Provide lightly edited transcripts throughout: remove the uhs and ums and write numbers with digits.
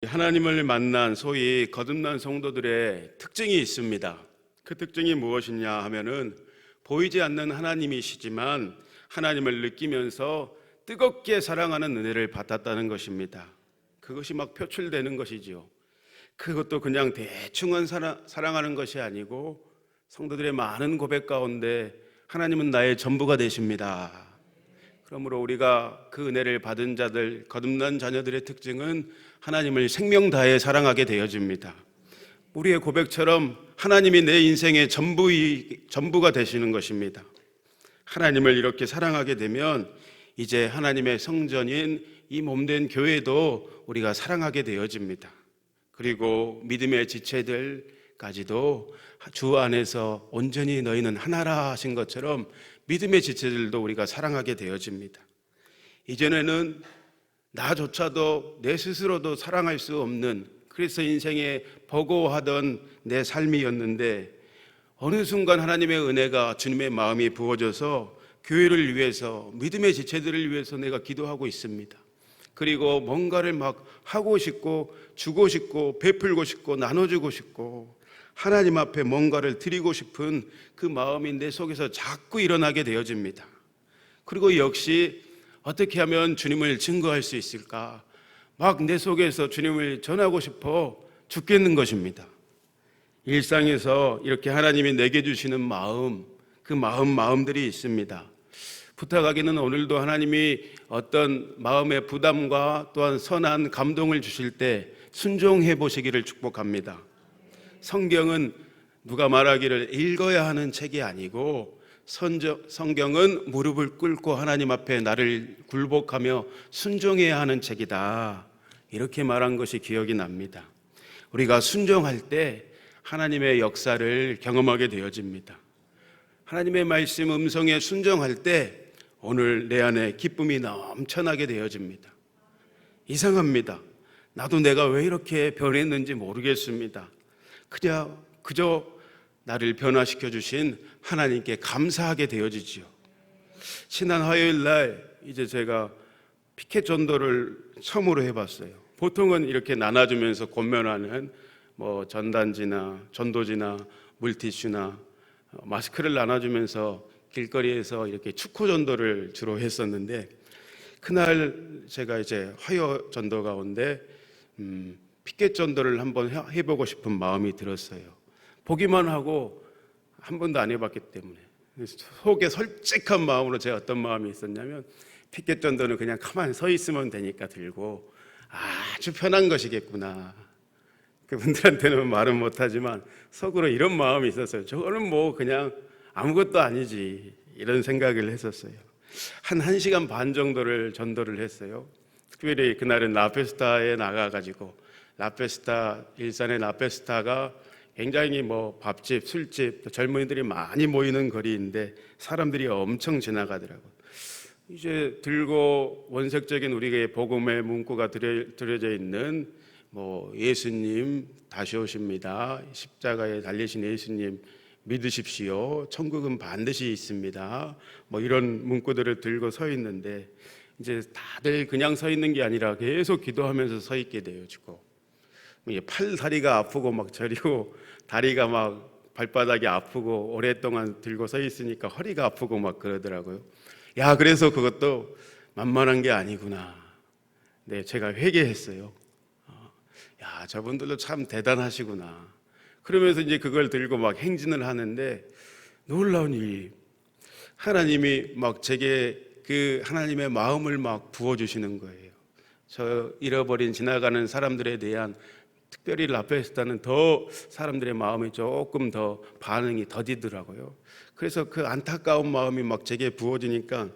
하나님을 만난 소위 거듭난 성도들의 특징이 있습니다. 그 특징이 무엇이냐 하면은 보이지 않는 하나님이시지만 하나님을 느끼면서 뜨겁게 사랑하는 은혜를 받았다는 것입니다. 그것이 막 표출되는 것이지요. 그것도 그냥 대충은 사랑하는 것이 아니고 성도들의 많은 고백 가운데 하나님은 나의 전부가 되십니다. 그러므로 우리가 그 은혜를 받은 자들, 거듭난 자녀들의 특징은 하나님을 생명 다해 사랑하게 되어집니다. 우리의 고백처럼 하나님이 내 인생의 전부가 되시는 것입니다. 하나님을 이렇게 사랑하게 되면 이제 하나님의 성전인 이 몸된 교회도 우리가 사랑하게 되어집니다. 그리고 믿음의 지체들까지도 주 안에서 온전히 너희는 하나라 하신 것처럼 믿음의 지체들도 우리가 사랑하게 되어집니다. 이전에는 나조차도 내 스스로도 사랑할 수 없는, 그래서 인생에 버거워하던 내 삶이었는데 어느 순간 하나님의 은혜가, 주님의 마음이 부어져서 교회를 위해서, 믿음의 지체들을 위해서 내가 기도하고 있습니다. 그리고 뭔가를 막 하고 싶고 주고 싶고 베풀고 싶고 나눠주고 싶고 하나님 앞에 뭔가를 드리고 싶은 그 마음이 내 속에서 자꾸 일어나게 되어집니다. 그리고 역시 어떻게 하면 주님을 증거할 수 있을까? 막 내 속에서 주님을 전하고 싶어 죽겠는 것입니다. 일상에서 이렇게 하나님이 내게 주시는 마음, 그 마음들이 있습니다. 부탁하기는 오늘도 하나님이 어떤 마음의 부담과 또한 선한 감동을 주실 때 순종해 보시기를 축복합니다. 성경은 누가 말하기를 읽어야 하는 책이 아니고 성경은 무릎을 꿇고 하나님 앞에 나를 굴복하며 순종해야 하는 책이다, 이렇게 말한 것이 기억이 납니다. 우리가 순종할 때 하나님의 역사를 경험하게 되어집니다. 하나님의 말씀 음성에 순종할 때 오늘 내 안에 기쁨이 넘쳐나게 되어집니다. 이상합니다. 나도 내가 왜 이렇게 변했는지 모르겠습니다. 그저 나를 변화시켜 주신 하나님께 감사하게 되어지지요. 지난 화요일 날 이제 제가 피켓 전도를 처음으로 해봤어요. 보통은 이렇게 나눠주면서 권면하는 전단지나 전도지나 물티슈나 마스크를 나눠주면서 길거리에서 이렇게 축구 전도를 주로 했었는데, 그날 제가 이제 화요 전도 가운데 피켓 전도를 한번 해보고 싶은 마음이 들었어요. 보기만 하고 한 번도 안 해봤기 때문에 속에 솔직한 마음으로 제가 어떤 마음이 있었냐면, 피켓 전도는 그냥 가만히 서 있으면 되니까 들고 아주 편한 것이겠구나. 그분들한테는 말은 못하지만 속으로 이런 마음이 있었어요. 저거는 그냥 아무것도 아니지, 이런 생각을 했었어요. 한 1시간 반 정도를 전도를 했어요. 특별히 그날은 라페스타에 나가가지고, 일산의 라페스타가 굉장히 밥집, 술집, 젊은이들이 많이 모이는 거리인데 사람들이 엄청 지나가더라고요. 이제 들고 원색적인 우리의 복음의 문구가 들여져 있는 예수님 다시 오십니다, 십자가에 달리신 예수님 믿으십시오, 천국은 반드시 있습니다, 이런 문구들을 들고 서 있는데, 이제 다들 그냥 서 있는 게 아니라 계속 기도하면서 서 있게 되어지고, 팔 다리가 아프고 막 저리고 다리가 막 발바닥이 아프고 오랫동안 들고 서 있으니까 허리가 아프고 막 그러더라고요. 그래서 그것도 만만한 게 아니구나. 네, 제가 회개했어요. 저분들도 참 대단하시구나. 그러면서 이제 그걸 들고 막 행진을 하는데, 놀라운 일이 하나님이 막 제게 그 하나님의 마음을 막 부어주시는 거예요. 저 잃어버린 지나가는 사람들에 대한, 특별히 라페스타는 더 사람들의 마음이 조금 더 반응이 더디더라고요. 그래서 그 안타까운 마음이 막 제게 부어지니까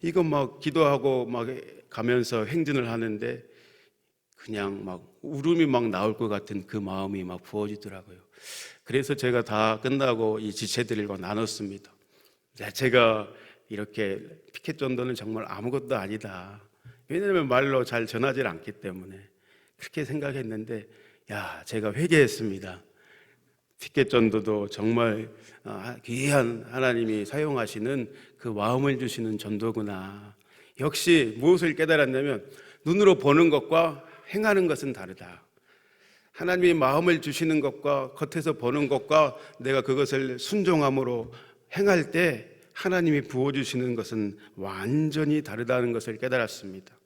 이거 막 기도하고 막 가면서 행진을 하는데 그냥 막 울음이 막 나올 것 같은 그 마음이 막 부어지더라고요. 그래서 제가 다 끝나고 이 지체들과 나눴습니다. 제가 이렇게 피켓 전도는 정말 아무것도 아니다. 왜냐하면 말로 잘 전하지 않기 때문에 그렇게 생각했는데, 제가 회개했습니다. 피켓 전도도 정말 귀한 하나님이 사용하시는 그 마음을 주시는 전도구나. 역시 무엇을 깨달았냐면, 눈으로 보는 것과 행하는 것은 다르다. 하나님이 마음을 주시는 것과 겉에서 보는 것과 내가 그것을 순종함으로 행할 때 하나님이 부어주시는 것은 완전히 다르다는 것을 깨달았습니다.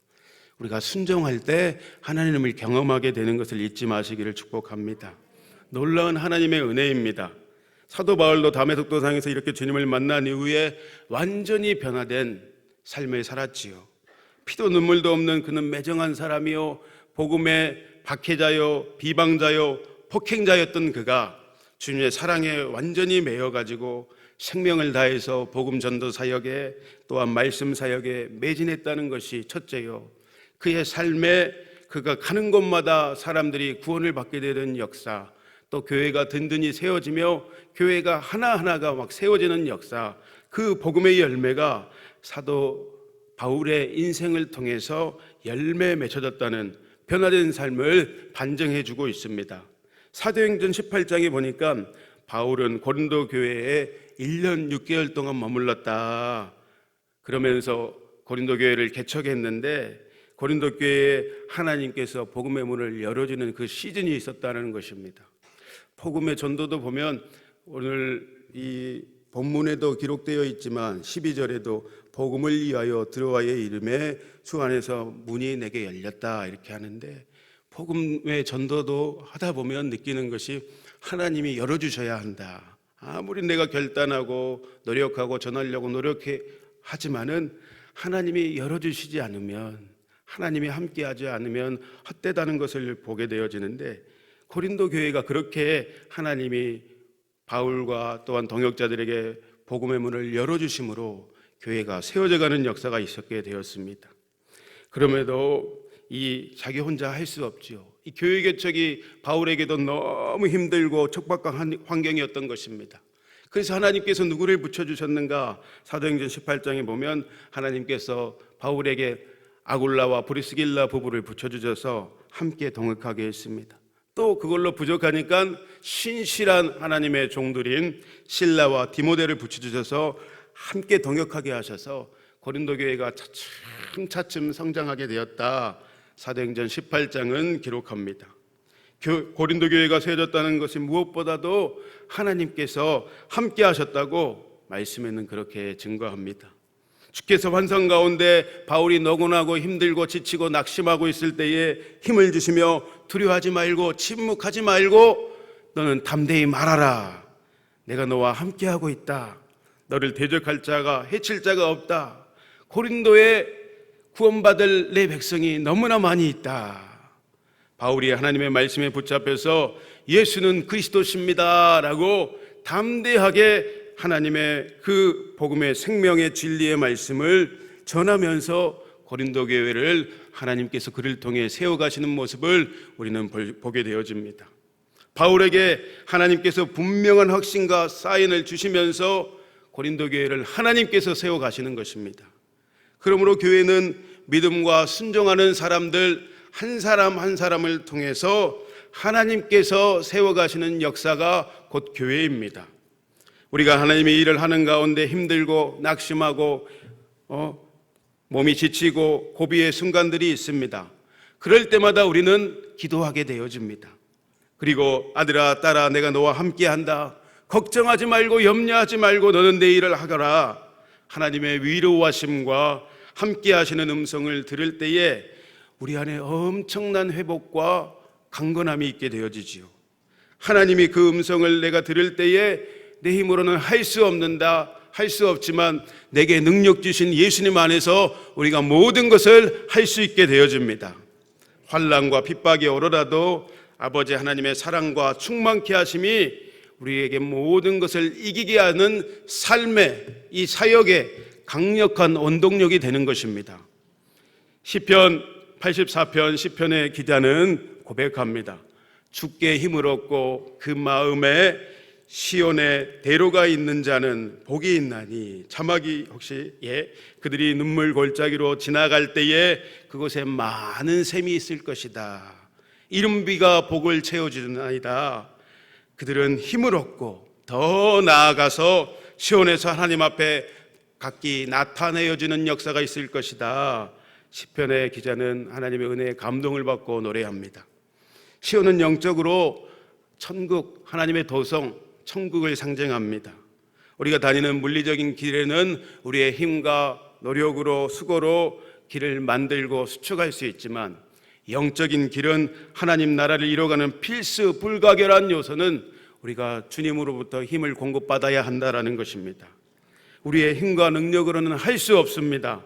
우리가 순종할 때 하나님을 경험하게 되는 것을 잊지 마시기를 축복합니다. 놀라운 하나님의 은혜입니다. 사도 바울도 다메섹 도상에서 이렇게 주님을 만난 이후에 완전히 변화된 삶을 살았지요. 피도 눈물도 없는 그는 매정한 사람이요, 복음의 박해자요, 비방자요, 폭행자였던 그가 주님의 사랑에 완전히 매여가지고 생명을 다해서 복음 전도 사역에, 또한 말씀 사역에 매진했다는 것이 첫째요. 그의 삶에 그가 가는 곳마다 사람들이 구원을 받게 되는 역사, 또 교회가 든든히 세워지며 교회가 하나하나가 막 세워지는 역사, 그 복음의 열매가 사도 바울의 인생을 통해서 열매에 맺혀졌다는 변화된 삶을 반증해주고 있습니다. 사도행전 18장에 보니까 바울은 고린도 교회에 1년 6개월 동안 머물렀다. 그러면서 고린도 교회를 개척했는데 고린도 교회에 하나님께서 복음의 문을 열어주는 그 시즌이 있었다는 것입니다. 복음의 전도도 보면 오늘 이 본문에도 기록되어 있지만 12절에도 복음을 위하여 들어와의 이름에 주 안에서 문이 내게 열렸다 이렇게 하는데, 복음의 전도도 하다 보면 느끼는 것이 하나님이 열어주셔야 한다. 아무리 내가 결단하고 노력하고 전하려고 노력해 하지만은 하나님이 열어주시지 않으면, 하나님이 함께하지 않으면 헛되다는 것을 보게 되어지는데, 고린도 교회가 그렇게 하나님이 바울과 또한 동역자들에게 복음의 문을 열어주심으로 교회가 세워져가는 역사가 있었게 되었습니다. 그럼에도 이 자기 혼자 할 수 없지요. 이 교회 개척이 바울에게도 너무 힘들고 척박한 환경이었던 것입니다. 그래서 하나님께서 누구를 붙여주셨는가? 사도행전 18장에 보면 하나님께서 바울에게 아굴라와 브리스길라 부부를 붙여주셔서 함께 동역하게 했습니다. 또 그걸로 부족하니까 신실한 하나님의 종들인 실라와 디모데를 붙여주셔서 함께 동역하게 하셔서 고린도 교회가 차츰차츰 성장하게 되었다. 사도행전 18장은 기록합니다. 고린도 교회가 세워졌다는 것이 무엇보다도 하나님께서 함께 하셨다고 말씀에는 그렇게 증거합니다. 주께서 환상 가운데 바울이 노곤하고 힘들고 지치고 낙심하고 있을 때에 힘을 주시며 두려워하지 말고 침묵하지 말고 너는 담대히 말하라. 내가 너와 함께하고 있다. 너를 대적할 자가 해칠 자가 없다. 고린도에 구원받을 내 백성이 너무나 많이 있다. 바울이 하나님의 말씀에 붙잡혀서 예수는 그리스도십니다 라고 담대하게 하나님의 그 복음의 생명의 진리의 말씀을 전하면서 고린도 교회를 하나님께서 그를 통해 세워가시는 모습을 우리는 보게 되어집니다. 바울에게 하나님께서 분명한 확신과 사인을 주시면서 고린도 교회를 하나님께서 세워가시는 것입니다. 그러므로 교회는 믿음과 순종하는 사람들 한 사람 한 사람을 통해서 하나님께서 세워가시는 역사가 곧 교회입니다. 우리가 하나님의 일을 하는 가운데 힘들고 낙심하고 몸이 지치고 고비의 순간들이 있습니다. 그럴 때마다 우리는 기도하게 되어집니다. 그리고 아들아 딸아 내가 너와 함께한다. 걱정하지 말고 염려하지 말고 너는 내 일을 하거라. 하나님의 위로하심과 함께하시는 음성을 들을 때에 우리 안에 엄청난 회복과 강건함이 있게 되어지지요. 하나님이 그 음성을 내가 들을 때에 내 힘으로는 할 수 없는다, 할 수 없지만 내게 능력 주신 예수님 안에서 우리가 모든 것을 할 수 있게 되어집니다. 환난과 핍박이 오더라도 아버지 하나님의 사랑과 충만케 하심이 우리에게 모든 것을 이기게 하는 삶의 이 사역의 강력한 원동력이 되는 것입니다. 시편 84편 시편의 기자는 고백합니다. 주께 힘을 얻고 그 마음에 시온에 대로가 있는 자는 복이 있나니. 자막이 혹시 그들이 눈물 골짜기로 지나갈 때에 그곳에 많은 샘이 있을 것이다. 이른비가 복을 채워주나이다. 그들은 힘을 얻고 더 나아가서 시온에서 하나님 앞에 각기 나타내어지는 역사가 있을 것이다. 시편의 기자는 하나님의 은혜에 감동을 받고 노래합니다. 시온은 영적으로 천국, 하나님의 도성, 천국을 상징합니다. 우리가 다니는 물리적인 길에는 우리의 힘과 노력으로, 수고로 길을 만들고 수축할 수 있지만, 영적인 길은 하나님 나라를 이뤄가는 필수 불가결한 요소는 우리가 주님으로부터 힘을 공급받아야 한다라는 것입니다. 우리의 힘과 능력으로는 할 수 없습니다.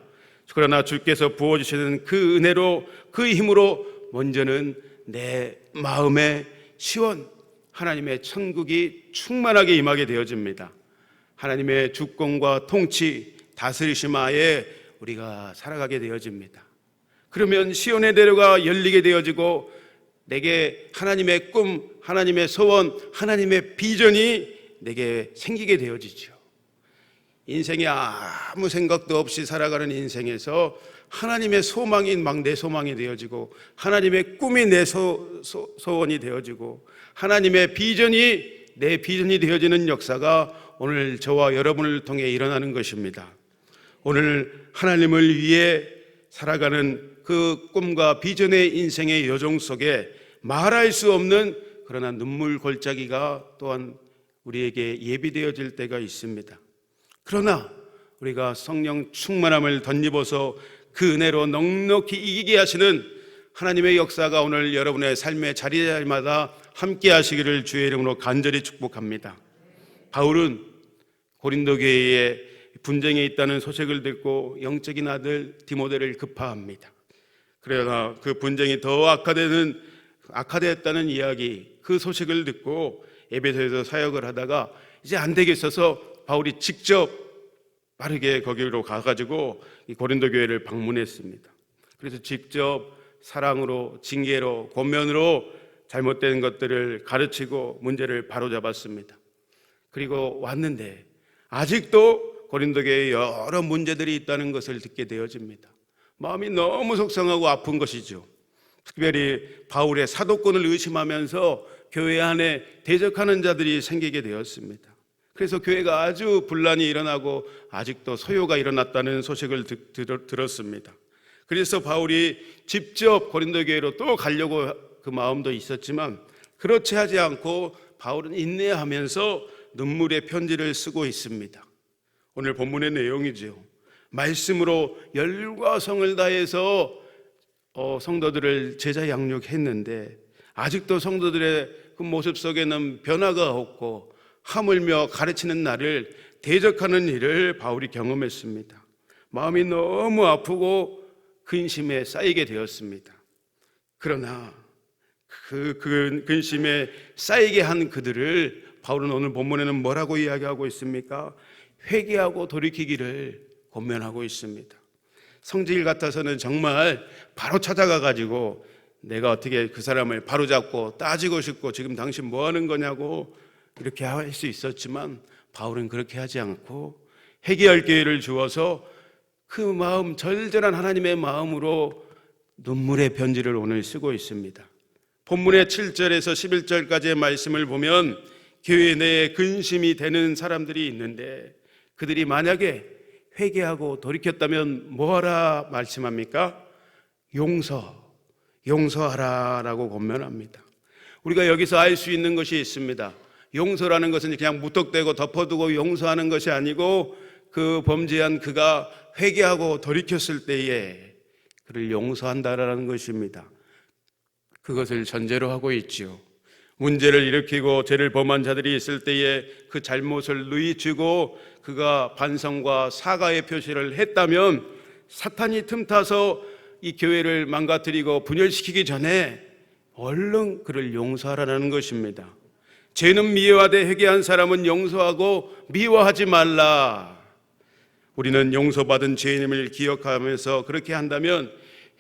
그러나 주께서 부어주시는 그 은혜로, 그 힘으로 먼저는 내 마음의 시원, 하나님의 천국이 충만하게 임하게 되어집니다. 하나님의 주권과 통치, 다스리심 하에 우리가 살아가게 되어집니다. 그러면 시온의 대로가 열리게 되어지고 내게 하나님의 꿈, 하나님의 소원, 하나님의 비전이 내게 생기게 되어지죠. 인생에 아무 생각도 없이 살아가는 인생에서 하나님의 소망이 막 내 소망이 되어지고, 하나님의 꿈이 내 소원이 되어지고, 하나님의 비전이 내 비전이 되어지는 역사가 오늘 저와 여러분을 통해 일어나는 것입니다. 오늘 하나님을 위해 살아가는 그 꿈과 비전의 인생의 여정 속에 말할 수 없는 그러나 눈물 골짜기가 또한 우리에게 예비되어질 때가 있습니다. 그러나 우리가 성령 충만함을 덧입어서 그 은혜로 넉넉히 이기게 하시는 하나님의 역사가 오늘 여러분의 삶의 자리자리마다 함께 하시기를 주의 이름으로 간절히 축복합니다. 바울은 고린도 교회에 분쟁에 있다는 소식을 듣고 영적인 아들 디모데를 급파합니다. 그러나 그 분쟁이 더 악화되었다는 이야기, 그 소식을 듣고 에베소에서 사역을 하다가 이제 안 되겠어서 바울이 직접 빠르게 거기로 가가지고 이 고린도 교회를 방문했습니다. 그래서 직접 사랑으로, 징계로, 권면으로 잘못된 것들을 가르치고 문제를 바로잡았습니다. 그리고 왔는데 아직도 고린도 교회에 여러 문제들이 있다는 것을 듣게 되어집니다. 마음이 너무 속상하고 아픈 것이죠. 특별히 바울의 사도권을 의심하면서 교회 안에 대적하는 자들이 생기게 되었습니다. 그래서 교회가 아주 분란이 일어나고 아직도 소요가 일어났다는 소식을 들었습니다. 그래서 바울이 직접 고린도 교회로 또 가려고 그 마음도 있었지만 그렇지 하지 않고 바울은 인내하면서 눈물의 편지를 쓰고 있습니다. 오늘 본문의 내용이죠. 말씀으로 열과 성을 다해서 성도들을 제자 양육했는데 아직도 성도들의 그 모습 속에는 변화가 없고 하물며 가르치는 나를 대적하는 일을 바울이 경험했습니다. 마음이 너무 아프고 근심에 쌓이게 되었습니다. 그러나 그 근심에 쌓이게 한 그들을 바울은 오늘 본문에는 뭐라고 이야기하고 있습니까? 회개하고 돌이키기를 권면하고 있습니다. 성질 같아서는 정말 바로 찾아가 가지고 내가 어떻게 그 사람을 바로잡고 따지고 싶고 지금 당신 뭐 하는 거냐고 이렇게 할 수 있었지만 바울은 그렇게 하지 않고 회개할 기회를 주어서 그 마음, 절절한 하나님의 마음으로 눈물의 편지를 오늘 쓰고 있습니다. 본문의 7절에서 11절까지의 말씀을 보면 교회 내에 근심이 되는 사람들이 있는데 그들이 만약에 회개하고 돌이켰다면 뭐하라 말씀합니까? 용서하라라고 권면합니다. 우리가 여기서 알 수 있는 것이 있습니다. 용서라는 것은 그냥 무턱대고 덮어두고 용서하는 것이 아니고 그 범죄한 그가 회개하고 돌이켰을 때에 그를 용서한다라는 것입니다. 그것을 전제로 하고 있지요. 문제를 일으키고 죄를 범한 자들이 있을 때에 그 잘못을 누이치고 그가 반성과 사과의 표시를 했다면 사탄이 틈타서 이 교회를 망가뜨리고 분열시키기 전에 얼른 그를 용서하라는 것입니다. 죄는 미워하되 회개한 사람은 용서하고 미워하지 말라. 우리는 용서받은 죄인임을 기억하면서 그렇게 한다면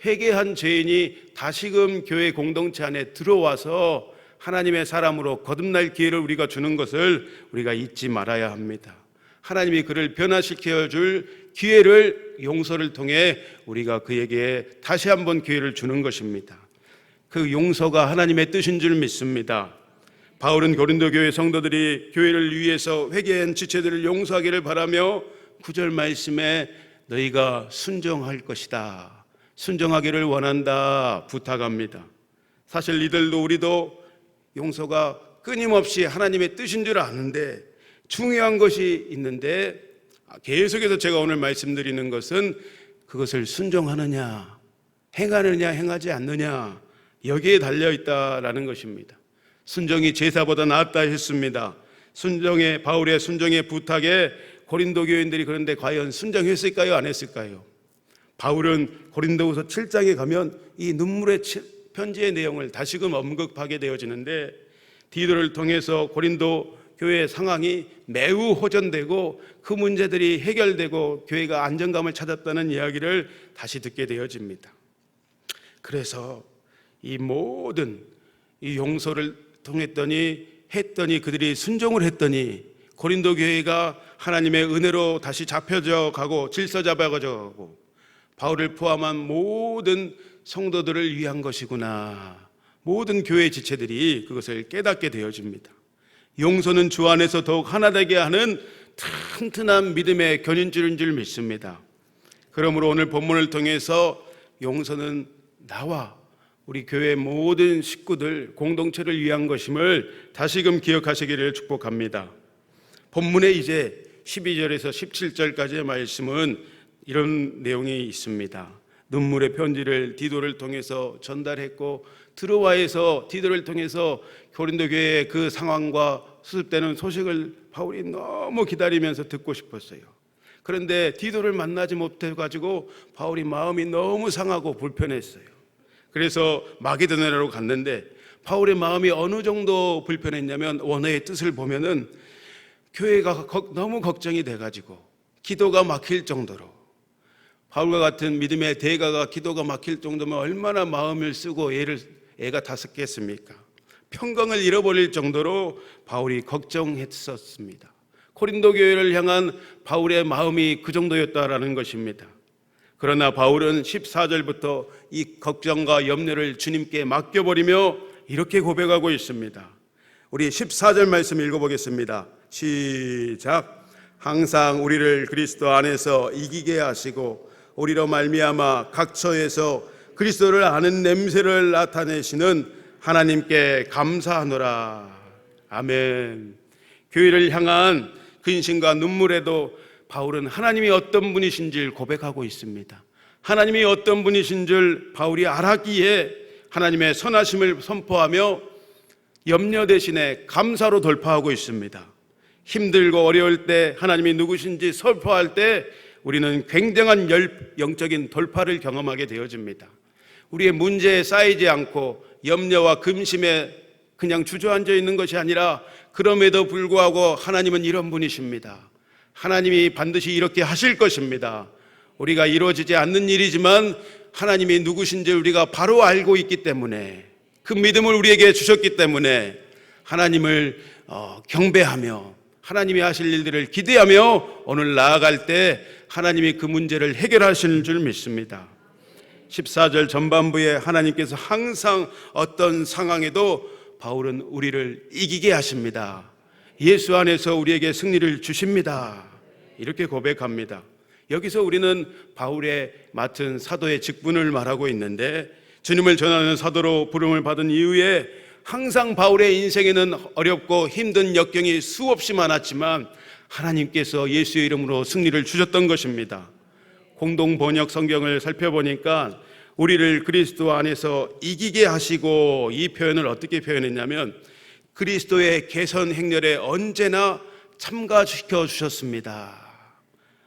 회개한 죄인이 다시금 교회 공동체 안에 들어와서 하나님의 사람으로 거듭날 기회를 우리가 주는 것을 우리가 잊지 말아야 합니다. 하나님이 그를 변화시켜 줄 기회를 용서를 통해 우리가 그에게 다시 한번 기회를 주는 것입니다. 그 용서가 하나님의 뜻인 줄 믿습니다. 바울은 고린도 교회 성도들이 교회를 위해서 회개한 지체들을 용서하기를 바라며 9절 말씀에 너희가 순종할 것이다, 순종하기를 원한다 부탁합니다. 사실 이들도 우리도 용서가 끊임없이 하나님의 뜻인 줄 아는데 중요한 것이 있는데 계속해서 제가 오늘 말씀드리는 것은 그것을 순종하느냐, 행하느냐, 행하지 않느냐 여기에 달려있다라는 것입니다. 순종이 제사보다 낫다 했습니다. 바울의 순종의 부탁에 고린도 교인들이 그런데 과연 순종했을까요? 안 했을까요? 바울은 고린도후서 7장에 가면 이 눈물의 편지의 내용을 다시금 언급하게 되어지는데 디도를 통해서 고린도 교회의 상황이 매우 호전되고 그 문제들이 해결되고 교회가 안정감을 찾았다는 이야기를 다시 듣게 되어집니다. 그래서 이 모든 이 용서를 했더니 그들이 순종을 했더니 고린도 교회가 하나님의 은혜로 다시 잡혀져 가고 질서 잡아져 가고 바울을 포함한 모든 성도들을 위한 것이구나. 모든 교회 지체들이 그것을 깨닫게 되어집니다. 용서는 주 안에서 더욱 하나 되게 하는 튼튼한 믿음의 견인줄인 줄 믿습니다. 그러므로 오늘 본문을 통해서 용서는 나와 우리 교회 모든 식구들 공동체를 위한 것임을 다시금 기억하시기를 축복합니다. 본문에 이제 12절에서 17절까지의 말씀은 이런 내용이 있습니다. 눈물의 편지를 디도를 통해서 전달했고 드로아에서 디도를 통해서 고린도 교회의 그 상황과 수습되는 소식을 바울이 너무 기다리면서 듣고 싶었어요. 그런데 디도를 만나지 못해가지고 바울이 마음이 너무 상하고 불편했어요. 그래서 마게도냐로 갔는데 바울의 마음이 어느 정도 불편했냐면 원어의 뜻을 보면은 교회가 너무 걱정이 돼가지고 기도가 막힐 정도로, 바울과 같은 믿음의 대가가 기도가 막힐 정도면 얼마나 마음을 쓰고 애가 다 섞겠습니까? 평강을 잃어버릴 정도로 바울이 걱정했었습니다. 고린도 교회를 향한 바울의 마음이 그 정도였다라는 것입니다. 그러나 바울은 14절부터 이 걱정과 염려를 주님께 맡겨버리며 이렇게 고백하고 있습니다. 우리 14절 말씀 읽어보겠습니다. 시작. 항상 우리를 그리스도 안에서 이기게 하시고 우리로 말미암아 각 처에서 그리스도를 아는 냄새를 나타내시는 하나님께 감사하노라. 아멘. 교회를 향한 근심과 눈물에도 바울은 하나님이 어떤 분이신지를 고백하고 있습니다. 하나님이 어떤 분이신 줄 바울이 알았기에 하나님의 선하심을 선포하며 염려 대신에 감사로 돌파하고 있습니다. 힘들고 어려울 때 하나님이 누구신지 선포할 때 우리는 굉장한 영적인 돌파를 경험하게 되어집니다. 우리의 문제에 쌓이지 않고 염려와 근심에 그냥 주저앉아 있는 것이 아니라 그럼에도 불구하고 하나님은 이런 분이십니다. 하나님이 반드시 이렇게 하실 것입니다. 우리가 이루어지지 않는 일이지만 하나님이 누구신지 우리가 바로 알고 있기 때문에, 그 믿음을 우리에게 주셨기 때문에 하나님을 경배하며 하나님이 하실 일들을 기대하며 오늘 나아갈 때 하나님이 그 문제를 해결하시는 줄 믿습니다. 14절 전반부에 하나님께서 항상 어떤 상황에도 바울은 우리를 이기게 하십니다. 예수 안에서 우리에게 승리를 주십니다. 이렇게 고백합니다. 여기서 우리는 바울의 맡은 사도의 직분을 말하고 있는데, 주님을 전하는 사도로 부름을 받은 이후에 항상 바울의 인생에는 어렵고 힘든 역경이 수없이 많았지만 하나님께서 예수의 이름으로 승리를 주셨던 것입니다. 공동 번역 성경을 살펴보니까 우리를 그리스도 안에서 이기게 하시고, 이 표현을 어떻게 표현했냐면 그리스도의 개선 행렬에 언제나 참가시켜 주셨습니다.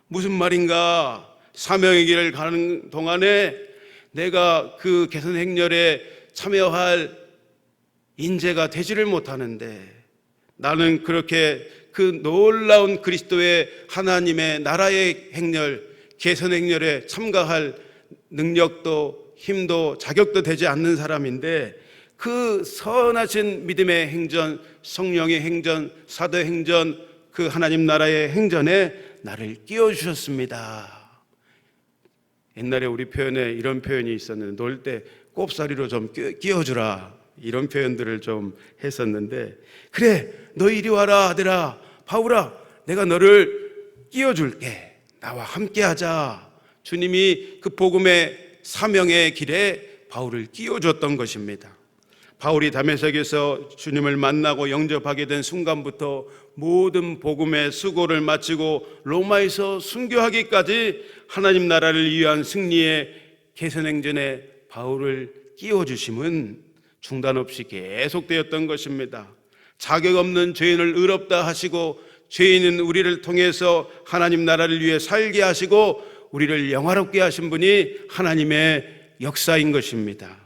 무슨 말인가? 사명의 길을 가는 동안에 내가 그 개선 행렬에 참여할 인재가 되지를 못하는데 나는 그렇게 그 놀라운 그리스도의 하나님의 나라의 행렬, 개선 행렬에 참가할 능력도 힘도 자격도 되지 않는 사람인데, 그 선하신 믿음의 행전, 성령의 행전, 사도의 행전, 그 하나님 나라의 행전에 나를 끼워주셨습니다. 옛날에 우리 표현에 이런 표현이 있었는데, 놀 때 꼽사리로 좀 끼워주라, 이런 표현들을 좀 했었는데, 그래 너 이리 와라 아들아, 바울아, 내가 너를 끼워줄게, 나와 함께하자. 주님이 그 복음의 사명의 길에 바울을 끼워줬던 것입니다. 바울이 다메섹에서 주님을 만나고 영접하게 된 순간부터 모든 복음의 수고를 마치고 로마에서 순교하기까지 하나님 나라를 위한 승리의 개선행전에 바울을 끼워주심은 중단 없이 계속되었던 것입니다. 자격 없는 죄인을 의롭다 하시고 죄인은 우리를 통해서 하나님 나라를 위해 살게 하시고 우리를 영화롭게 하신 분이 하나님의 역사인 것입니다.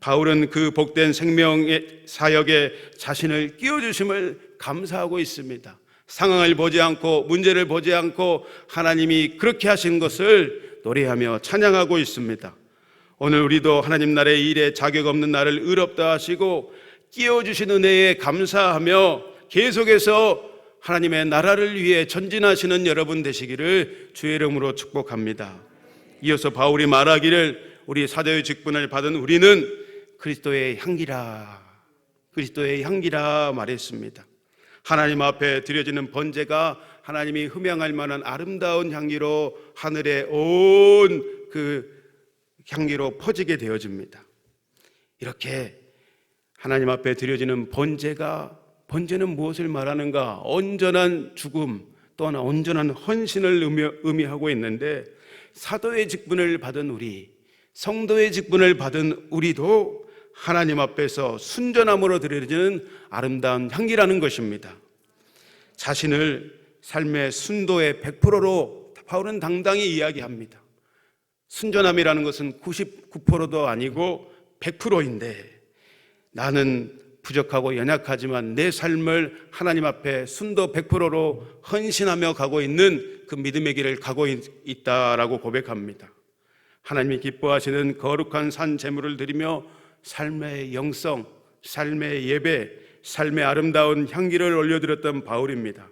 바울은 그 복된 생명의 사역에 자신을 끼워주심을 감사하고 있습니다. 상황을 보지 않고 문제를 보지 않고 하나님이 그렇게 하신 것을 노래하며 찬양하고 있습니다. 오늘 우리도 하나님 나라의 일에 자격 없는 나를 의롭다 하시고 끼워주신 은혜에 감사하며 계속해서 하나님의 나라를 위해 전진하시는 여러분 되시기를 주의 이름으로 축복합니다. 이어서 바울이 말하기를 우리 사도의 직분을 받은 우리는 그리스도의 향기라, 그리스도의 향기라 말했습니다. 하나님 앞에 드려지는 번제가 하나님이 흠양할 만한 아름다운 향기로 하늘에 온 그 향기로 퍼지게 되어집니다. 이렇게 하나님 앞에 드려지는 번제는 무엇을 말하는가? 온전한 죽음, 또한 온전한 헌신을 의미하고 있는데, 사도의 직분을 받은 우리, 성도의 직분을 받은 우리도 하나님 앞에서 순전함으로 드려지는 아름다운 향기라는 것입니다. 자신을 삶의 순도의 100%로 바울은 당당히 이야기합니다. 순전함이라는 것은 99%도 아니고 100%인데 나는 부족하고 연약하지만 내 삶을 하나님 앞에 순도 100%로 헌신하며 가고 있는 그 믿음의 길을 가고 있다라고 고백합니다. 하나님이 기뻐하시는 거룩한 산 제물을 드리며 삶의 영성, 삶의 예배, 삶의 아름다운 향기를 올려드렸던 바울입니다.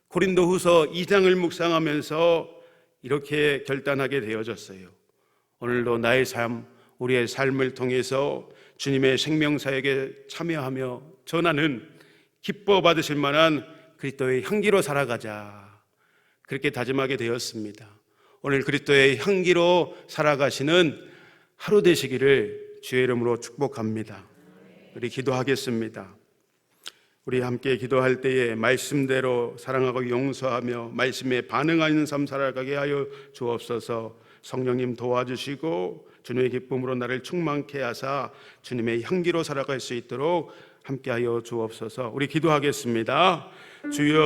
고린도후서 2장을 묵상하면서 이렇게 결단하게 되어졌어요. 오늘도 나의 삶, 우리의 삶을 통해서 주님의 생명사역에 참여하며 전하는 기뻐 받으실 만한 그리스도의 향기로 살아가자, 그렇게 다짐하게 되었습니다. 오늘 그리스도의 향기로 살아가시는 하루 되시기를 주의 이름으로 축복합니다. 우리 기도하겠습니다. 우리 함께 기도할 때에 말씀대로 사랑하고 용서하며 말씀에 반응하는 삶 살아가게 하여 주옵소서. 성령님 도와주시고 주님의 기쁨으로 나를 충만케 하사 주님의 향기로 살아갈 수 있도록 함께하여 주옵소서. 우리 기도하겠습니다. 주여,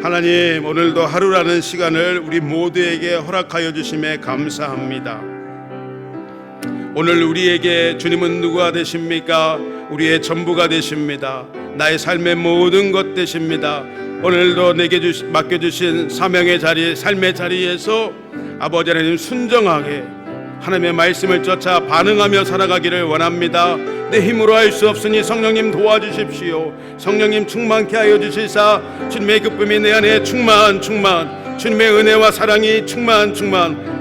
하나님, 오늘도 하루라는 시간을 우리 모두에게 허락하여 주심에 감사합니다. 오늘 우리에게 주님은 누구가 되십니까? 우리의 전부가 되십니다. 나의 삶의 모든 것 되십니다. 오늘도 내게 맡겨주신 사명의 자리, 삶의 자리에서 아버지 하나님 순정하게 하나님의 말씀을 쫓아 반응하며 살아가기를 원합니다. 내 힘으로 할 수 없으니 성령님 도와주십시오. 성령님 충만케 하여 주시사 주님의 기쁨이 내 안에 충만, 주님의 은혜와 사랑이 충만,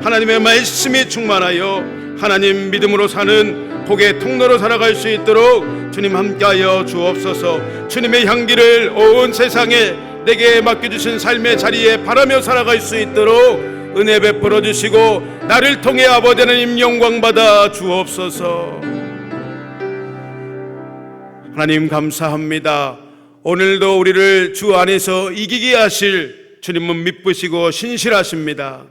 하나님의 말씀이 충만하여 하나님 믿음으로 사는 복의 통로로 살아갈 수 있도록 주님 함께하여 주옵소서. 주님의 향기를 온 세상에 내게 맡겨주신 삶의 자리에 바라며 살아갈 수 있도록 은혜 베풀어 주시고 나를 통해 아버지 하나님 영광 받아 주옵소서. 하나님 감사합니다. 오늘도 우리를 주 안에서 이기게 하실 주님은 미쁘시고 신실하십니다.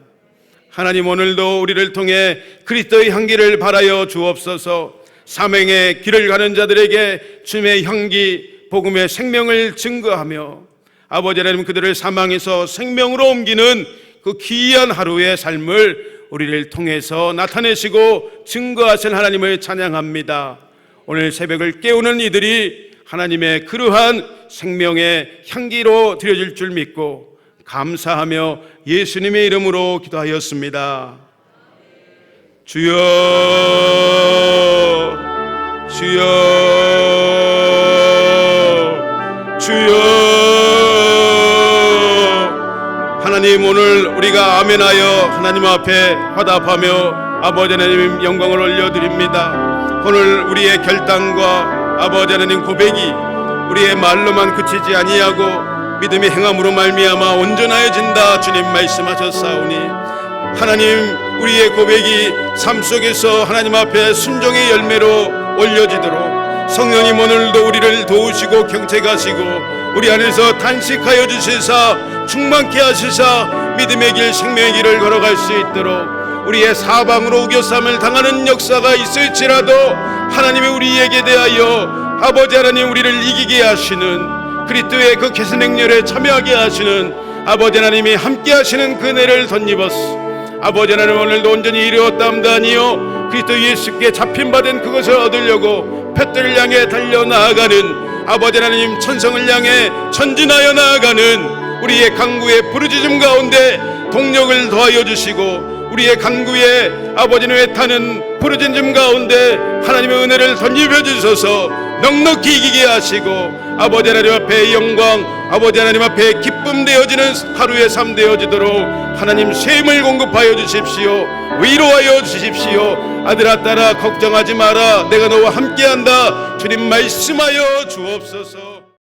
하나님, 오늘도 우리를 통해 그리스도의 향기를 발하여 주옵소서. 사명의 길을 가는 자들에게 주님의 향기, 복음의 생명을 증거하며 아버지 하나님 그들을 사망에서 생명으로 옮기는 그 귀한 하루의 삶을 우리를 통해서 나타내시고 증거하신 하나님을 찬양합니다. 오늘 새벽을 깨우는 이들이 하나님의 그러한 생명의 향기로 드려질 줄 믿고 감사하며 예수님의 이름으로 기도하였습니다. 주여, 주여, 주여. 하나님, 오늘 우리가 아멘하여 하나님 앞에 화답하며 아버지 하나님 영광을 올려드립니다. 오늘 우리의 결단과 아버지 하나님 고백이 우리의 말로만 그치지 아니하고 믿음의 행함으로 말미암아 온전하여진다 주님 말씀하셨사오니 하나님, 우리의 고백이 삶 속에서 하나님 앞에 순종의 열매로 올려지도록 성령님 오늘도 우리를 도우시고 경책하시고 우리 안에서 단식하여 주시사 충만케 하시사 믿음의 길 생명의 길을 걸어갈 수 있도록 우리의 사방으로 우겨쌈을 당하는 역사가 있을지라도 하나님이 우리에게 대하여 아버지 하나님 우리를 이기게 하시는 그리스도의 그 계신 행렬에 참여하게 하시는 아버지 하나님이 함께 하시는 그 은혜를 덧입었소. 아버지 하나님 오늘도 온전히 이루었다함도 아니요 그리스도 예수께 잡힌 바된 그것을 얻으려고 푯들을 향해 달려나아가는 아버지 하나님 천성을 향해 전진하여 나아가는 우리의 강구의 부르짖음 가운데 동력을 더하여 주시고 우리의 간구에 아버지는 애타는 부르짖음 가운데 하나님의 은혜를 덧입혀 주셔서 넉넉히 이기게 하시고 아버지 하나님 앞에 영광 아버지 하나님 앞에 기쁨 되어지는 하루의 삶 되어지도록 하나님 쉼을 공급하여 주십시오. 위로하여 주십시오. 아들아 딸아 걱정하지 마라 내가 너와 함께한다 주님 말씀하여 주옵소서.